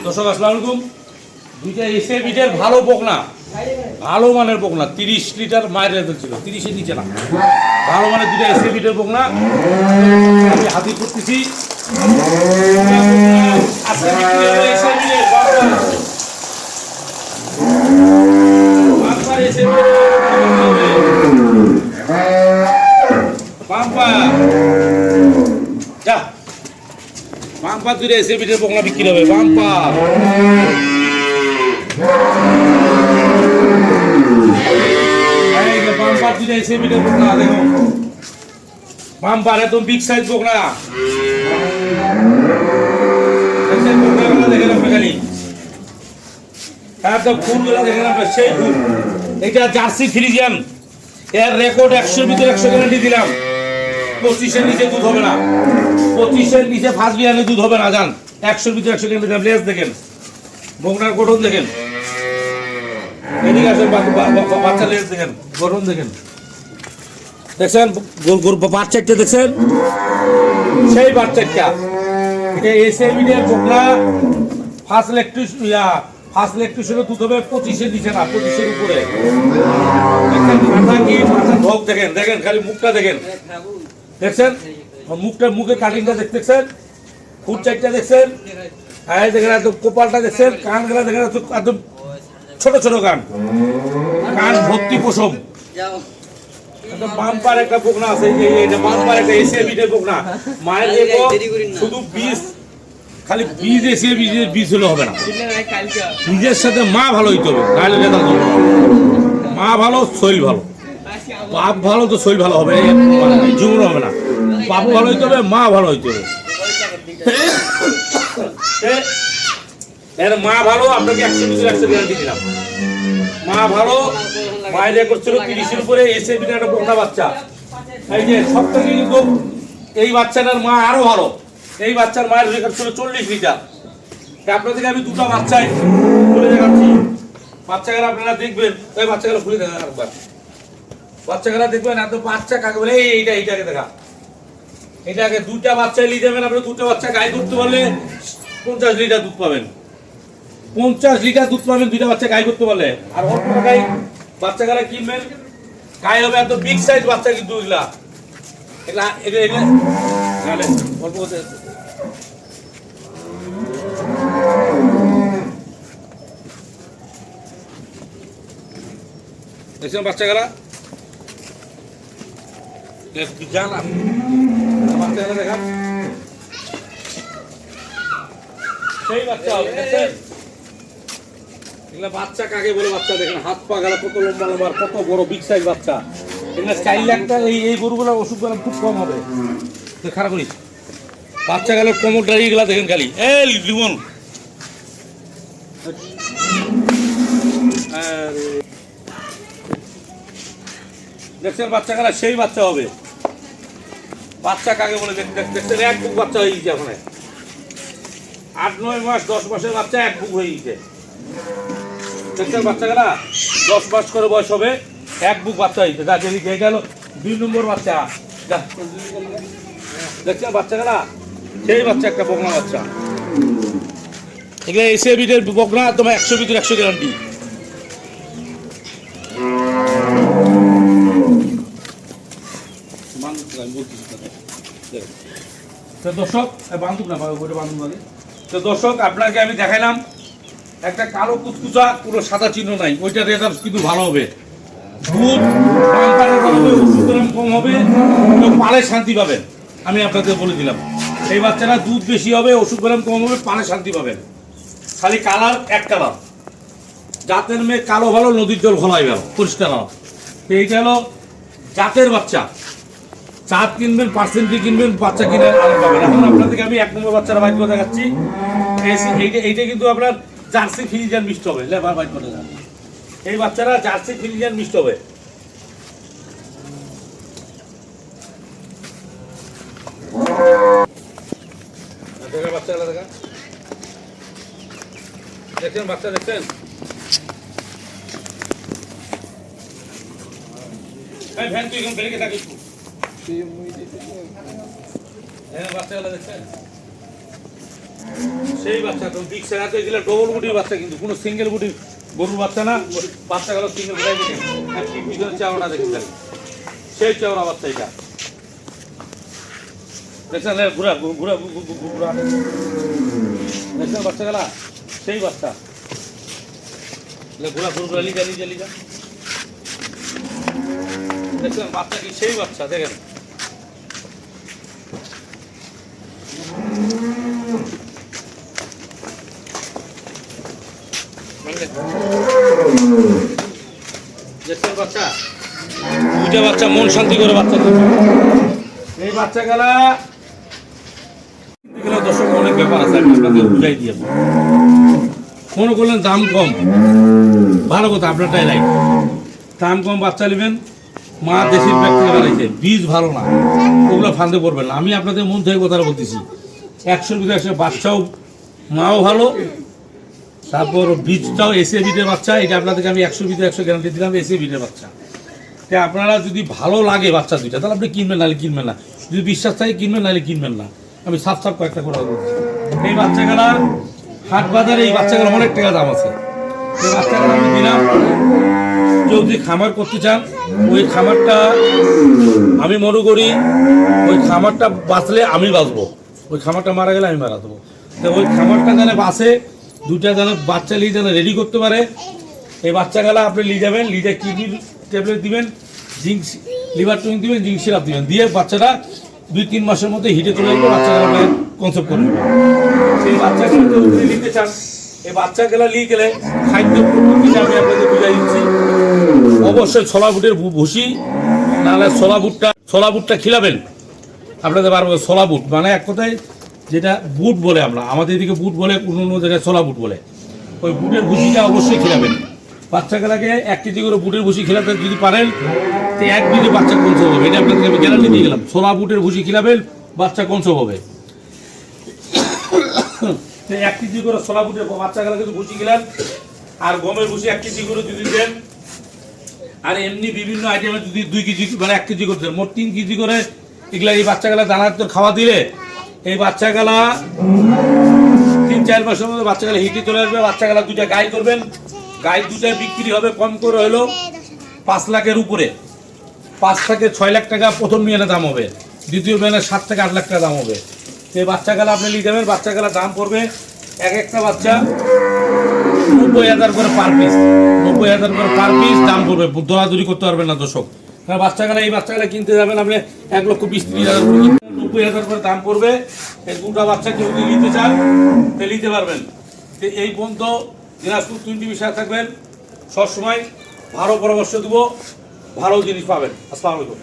দর্শক আসসালামু আলাইকুম। দুইটা এসে বিটের ভালো বকনা, ভালো মানের বকনা, 30 লিটার মায়ের রেজাল্ট ছিল, 30-এর নিচে না, ভালো মানের দুইটা এসে বিটের বকনা আমি হাতি করতেছি। আজকে বিক্রি হবে এসে বিটের বাম্পার এসে বাম্পার যা বাম্পার দুইটা এসে বিটের বকনা বিক্রি হবে। বাম্পার বাম্পার দুইটা এসে বিটের বকনা, দেখুন বাম্পার একদম বিগ সাইজ বকনা। দেখেন আপনি খালি একদম ফুলগুলা দেখেন আপনার সেই ফুল। এটা জার্সি ফ্রিজিয়ান, এর রেকর্ড 100-এর ভিতরে 100 গ্যারান্টি দিলাম। 25-এর নিচে দুধ হবে না, 25-এর নিচে ফার্স্ট বিয়ানে দুধ হবে না। জান 100-এর ভিতরে 100 গ্যারান্টি দিলাম। লেজ দেখেন, বকনার গঠন দেখেন, এদিকে আসেন, বাচ্চা লেজ দেখেন, গঠন দেখেন, দেখছেন বাচ্চাটা দেখছেন, সেই বাচ্চাটা। এটা এসে মিডিয়ার বকনা, ফার্স্ট লেকটুসের দুধ হবে 25-এর নিচে না, 25-এর উপরে। মাথা কি মাথার ঢোক দেখেন, দেখেন খালি মুখটা দেখেন, দেখছেন মুখের কাটিংটা দেখতেছেন, ফুট চারটা দেখছেন, দেখেন একদম কপালটা দেখছেন, কানগুলা দেখেন একদম ছোট ছোট কান ভর্তি পশম। বাম্পার একটা বকনা আছে, বাম্পার একটা এসে বিটের বকনা। মায়ের শুধু বীজ, খালি বীজ এসে বীজ হলে হবে না, বীজের সাথে মা ভালো হইতে হবে, নাহলে রেজাল্ট হবে না। মা ভালো, শৈল ভালো, বাপ ভালো তো শৈল ভালো হবে, জীবন হবে না। বাপু ভালো হইতে হবে, মা ভালো হইতে হবে। মা ভালো, আপনাকে 100 গ্যারান্টি দিলাম। মা ভালো, মায়ের রেকর্ড ছিল 30-এর উপরে, এসে বিটের একটা বকনা বাচ্চা। এই যে সব থেকে কিন্তু এই বাচ্চাটার মা আরো ভালো। এই বাচ্চার মায়ের রেকর্ড ছিল 40 লিটার। আপনাদেরকে আমি দুটো বাচ্চাই খুলে দেখাচ্ছি, বাচ্চাগুলো আপনারা দেখবেন। ওই বাচ্চাগুলো খুলে দেখা একবার, বাচ্চাগুলো দেখবেন। এত বাচ্চা কাকে বলে, এইটাকে দেখা, এটাকে দুটা বাচ্চাই নিয়ে যাবেন। আপনি দুটো বাচ্চা গায়ে করতে পারলে 50 লিটার দুধ পাবেন, 50 লিটার দুধ পাবেন দুইটা বাচ্চা গায়ে করতে পারলে। আর অল্প টাকায় বাচ্চাগুলো কিনবেন, গায়ে হবে এত বিগ সাইজ বাচ্চা। কিন্তু এগুলা অল্প করতে দেখছেন বাচ্চাগুলা, জানা বাচ্চাগুলা দেখা, সেই বাচ্চা হবে। দেখছেন এগুলা বাচ্চা কাকে বলে, বাচ্চা দেখেন হাত পা গেলা কত লম্বা লম্বা, কত বড় বিগ সাইজ বাচ্চা। এগুলা 4 লাখটা এই গরুগুলোর ওষুধ গেলাম খুব কম হবে। খারাপ করিস বাচ্চা গেলে কোমর দাঁড়িয়ে গেলা দেখেন খালি। এই লিমন দেখছেন বাচ্চা গেলা সেই বাচ্চা হবে। বাচ্চা কাকে বলে দেখছেন, এক বুক বাচ্চা হয়ে গেছে। এখন 8-9 মাস 10 মাসের বাচ্চা এক বুক হয়ে গেছে। দেখছেন বাচ্চা গেলা 10 মাস করে বয়স হবে, এক বুক বাচ্চা হয়েছে। যা যেদিকে গেল 2 নম্বর বাচ্চা, দেখছেন বাচ্চা গেলা সেই বাচ্চা, একটা বকনা বাচ্চা। এগুলো এসে বিটের বকনা, তোমার 100 ভিতরে 100 গ্যারান্টি। দর্শক বান্ধব না, বান্ধব লাগে। তো দর্শক আপনাকে আমি দেখাইলাম একটা কালো কুচকুচা, পুরো সাদা চিহ্ন নাই, ওইটা রেজাল্ট কিন্তু ভালো হবে। দুধ কম হবে, পালে শান্তি পাবেন। আমি আপনাদের বলে দিলাম, এই বাচ্চারা দুধ বেশি হবে, ওষুধ গরম কম হবে, পালে শান্তি পাবেন। খালি কালার এক কালার, জাতের মেয়ে কালো ভালো, নদীর জল ঘোলাই ভালো, পরিষ্কার ভালো। এইটা হলো জাতের বাচ্চা। জাত কিনবেন, পার্সেন্টে কিনবেন, বাচ্চা কিনে আলাদা পাবেন। এখন আপনাদেরকে আমি 1 নম্বর বাচ্চারা বাইক করে দেখাচ্ছি। এইটা কিন্তু আপনার জার্সি ফ্রিজিয়ান মিষ্ট হবে, লেবার বাইক করে যান। এই বাচ্চারা জার্সি ফ্রিজিয়ান মিষ্ট হবে। বাচ্চাগুলো দেখা দেখছেন, বাচ্চা দেখছেন, ভ্যান তুই বেরিয়ে থাকিস। বাচ্চাগুলো দেখছেন, সেই বাচ্চা তো বিগ সাইজ আছে, এগুলো ডবল বুটির বাচ্চা, কিন্তু কোনো সিঙ্গেল বুটির গরুর বাচ্চা না। বাচ্চাগুলো সিঙ্গেল বুটাই দেখেন, কি পিছনে চাওড়া দেখেন, সেই চাওড়া বাচ্চা এটা দেখছেন। ঘুরা ঘুরা ঘুরা দেখছেন বাচ্চাগুলা, সেই বাচ্চা ঘুরা ঘুরা লিজা লিজা লিজা দেখছেন বাচ্চা কি সেই বাচ্চা দেখেন। দেখছেন বাচ্চা, দুইটা বাচ্চা মন শান্তি করে বাচ্চা দেবে। এই বাচ্চা গেলা দর্শক অনেক ব্যাপার আছে, আমি আপনাদের বুঝাই দিয়ে মনে করলেন দাম কম, ভালো কথা, আপনারটাই রাইট। দাম কম বাচ্চা নেবেন, মা দেশের ব্যাগ থেকে বানাইছে, বীজ ভালো না, ওগুলো ফান্দে পড়বেন না। আমি আপনাদের মন থেকে কথাটা বলতেছি, 100 ভিতরে 100 বাচ্চাও, মাও ভালো, তারপর বীজটাও এসে বিটের বাচ্চা। এটা আপনাদেরকে আমি 100 ভিতরে 100 গ্যারান্টি দিলাম, এসে বিটের বাচ্চা। তাই আপনারা যদি ভালো লাগে বাচ্চা দুইটা, তাহলে আপনি কিনবেন, নাহলে কিনবেন না। যদি বিশ্বাস থাকে কিনবেন, নাহলে কিনবেন না। আমি সাফ সাফ কয়েকটা করে বলছি। এই বাচ্চাগুলা হাট বাজারে, এই বাচ্চাগুলো অনেক টাকা দাম আছে। এই বাচ্চাগুলো আমি দিলাম, কেউ যদি খামার করতে চান, ওই খামারটা আমি মনে করি ওই খামারটা বাঁচলে আমি বাঁচবো, ওই খামারটা মারা গেলে আমি মারা দেবো। তো ওই খামারটা যেন বাঁচে, দুইটা যেন বাচ্চা নিয়ে যেন রেডি করতে পারে। এই বাচ্চাগুলা আপনি নিয়ে যাবেন, লিডে কিডনির ট্যাবলেট দিবেন, জিঙ্ক লিভার টনিক দিবেন, জিঙ্ক সিরাপ দিবেন, দিয়ে বাচ্চাটা 2-3 মাসের মধ্যে হিটে চলে আসবে, বাচ্চাগুলো কনসেপ্ট করে নেবেন। সেই বাচ্চাগুলো যদি নিতে চান, এই বাচ্চাগুলো নিয়ে গেলে খাদ্য পদ্ধতিটা আমি আপনাদের বুঝাই দিচ্ছি। অবশ্যই ছোলা বুটের ভুসি, নাহলে ছোলা বুটটা খিলাবেন। আপনাদের পারবো ছোলা বুট, মানে এক কথায় যেটা বুট বলে, আমরা আমাদের এদিকে বুট বলে, অন্য জায়গায় ছোলা বুট বলে, ওই বুটের ভুসিটা অবশ্যই খিলাবেন। বাচ্চাগুলোকে 1 কেজি করে বুটের ভুসি খেলাতে যদি পারেন, তো 1 দিনে বাচ্চা কনসেপ্ট হবে। এটা আপনাদেরকে আমি গ্যারান্টি দিয়ে গেলাম। ছোলা বুটের ভুসি খিলাবেন, বাচ্চা কনসেপ্ট হবে। 1 কেজি করে ছোলা বুটের বাচ্চাগুলোকে যদি ভুসি খেলান, আর গমের ভুসি 1 কেজি করে যদি দেন, আর এমনি বিভিন্ন আইটেমের যদি 2 কেজি মানে 1 কেজি করে দেন, মোট 3 কেজি করে এগুলা এই বাচ্চাগুলা দানার তো খাওয়া দিলে, এই বাচ্চাগুলা 3-4 মাসের মধ্যে বাচ্চাগুলা হিটে চলে আসবে। বাচ্চাগুলা 2টা গাই করবেন, গাই 2টায় বিক্রি হবে কম করে হলো 5 লাখের উপরে। 5 থেকে 6 লাখ টাকা প্রথম মেয়ানে দাম হবে, দ্বিতীয় মেয়ানে 7 থেকে 8 লাখ টাকা দাম হবে। এই বাচ্চাগুলা আপনি নিয়ে যাবেন, বাচ্চাগুলা দাম পড়বে এক একটা বাচ্চা 90,000 করে পার পিস, 90,000 করে পার পিস দাম পড়বে। দৌড়াদৌড়ি করতে পারবেন না দর্শক। কারণ বাচ্চাগুলা, এই বাচ্চাগুলা কিনতে যাবেন আপনি 1,20,000-30,000 করে, 90,000 করে দাম পড়বে। এই 2টা বাচ্চা কেউ যদি নিতে চান, তাহলে নিতে পারবেন। এই পর্যন্ত দিনাজপুর 20 বিষয় থাকবেন, সবসময় ভালো পরামর্শ দেবো, ভালো জিনিস পাবেন। আসসালামু আলাইকুম।